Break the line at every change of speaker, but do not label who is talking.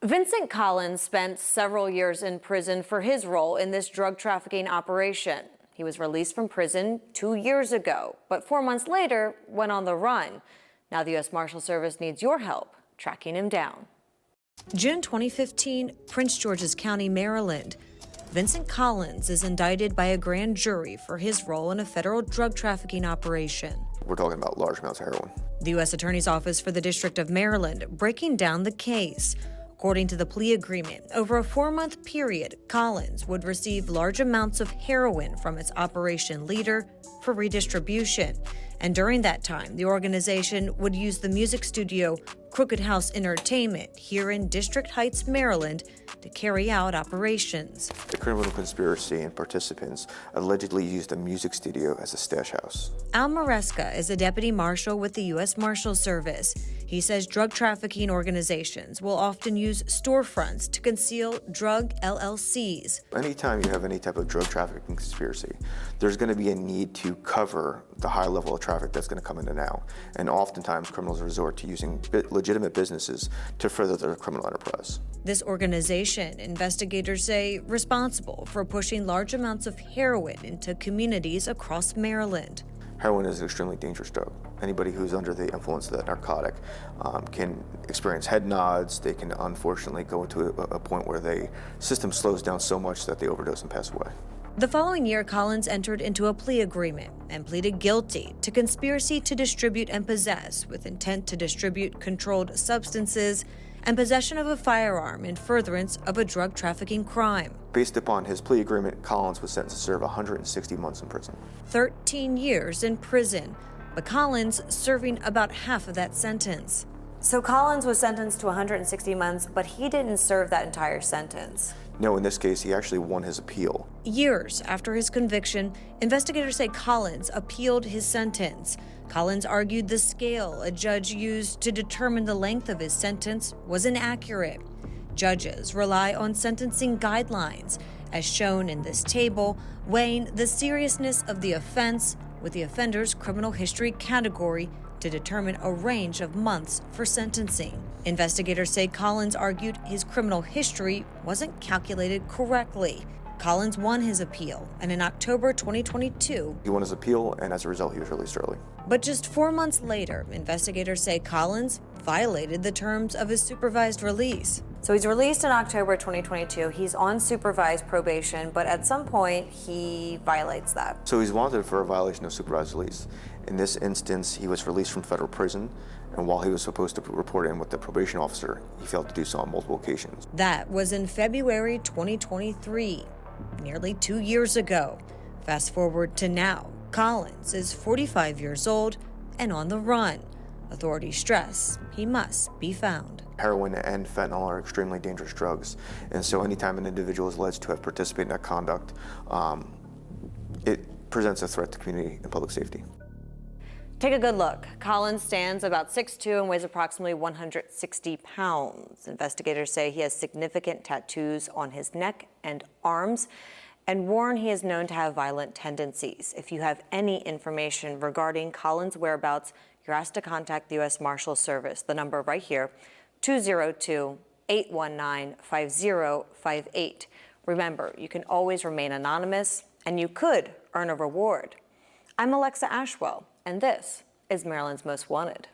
Vincent Collins spent several years in prison for his role in this drug trafficking operation. He was released from prison 2 years ago, but 4 months later went on the run. Now the U.S. Marshal Service needs your help tracking him down.
June 2015, Prince George's County, Maryland. Vincent Collins is indicted by a grand jury for his role in a federal drug trafficking operation.
We're talking about large amounts of heroin.
The U.S. Attorney's Office for the District of Maryland breaking down the case. According to the plea agreement, over a 4-month period, Collins would receive large amounts of heroin from its operation leader for redistribution. And during that time, the organization would use the music studio Crooked House Entertainment here in District Heights, Maryland, to carry out operations.
The criminal conspiracy and participants allegedly used a music studio as a stash house.
Al Maresca is a deputy marshal with the U.S. Marshal Service. He says drug trafficking organizations will often use storefronts to conceal drug LLCs.
Anytime you have any type of drug trafficking conspiracy, there's going to be a need to cover the high level of traffic that's going to come in and out. And oftentimes criminals resort to using legitimate businesses to further their criminal enterprise.
This organization, investigators say, responsible for pushing large amounts of heroin into communities across Maryland.
Heroin is an extremely dangerous drug. Anybody who's under the influence of that narcotic can experience head nods. They can unfortunately go to a point where their system slows down so much that they overdose and pass away.
The following year, Collins entered into a plea agreement and pleaded guilty to conspiracy to distribute and possess with intent to distribute controlled substances and possession of a firearm in furtherance of a drug trafficking crime.
Based upon his plea agreement, Collins was sentenced to serve 160 months in prison.
13 years in prison, but Collins serving about half of that sentence.
So Collins was sentenced to 160 months, but he didn't serve that entire sentence.
No, in this case, he actually won his appeal.
Years after his conviction, investigators say Collins appealed his sentence. Collins argued the scale a judge used to determine the length of his sentence was inaccurate. Judges rely on sentencing guidelines, as shown in this table, weighing the seriousness of the offense with the offender's criminal history category to determine a range of months for sentencing. Investigators say Collins argued his criminal history wasn't calculated correctly. Collins won his appeal, and in October 2022,
he won his appeal, and as a result, he was released early.
But just 4 months later, investigators say Collins violated the terms of his supervised release.
So he's released in October 2022. He's on supervised probation, but at some point he violates that.
So he's wanted for a violation of supervised release. In this instance, he was released from federal prison, and while he was supposed to report in with the probation officer, he failed to do so on multiple occasions.
That was in February 2023, nearly 2 years ago. Fast forward to now, Collins is 45 years old and on the run. Authorities stress he must be found.
Heroin and fentanyl are extremely dangerous drugs, and so anytime an individual is alleged to have participated in that conduct, it presents a threat to community and public safety.
Take a good look. Collins stands about 6'2" and weighs approximately 160 pounds. Investigators say he has significant tattoos on his neck and arms and warn he is known to have violent tendencies. If you have any information regarding Collins' whereabouts, you're asked to contact the U.S. Marshal Service. The number right here, 202-819-5058. Remember, you can always remain anonymous, and you could earn a reward. I'm Alexa Ashwell, and this is Maryland's Most Wanted.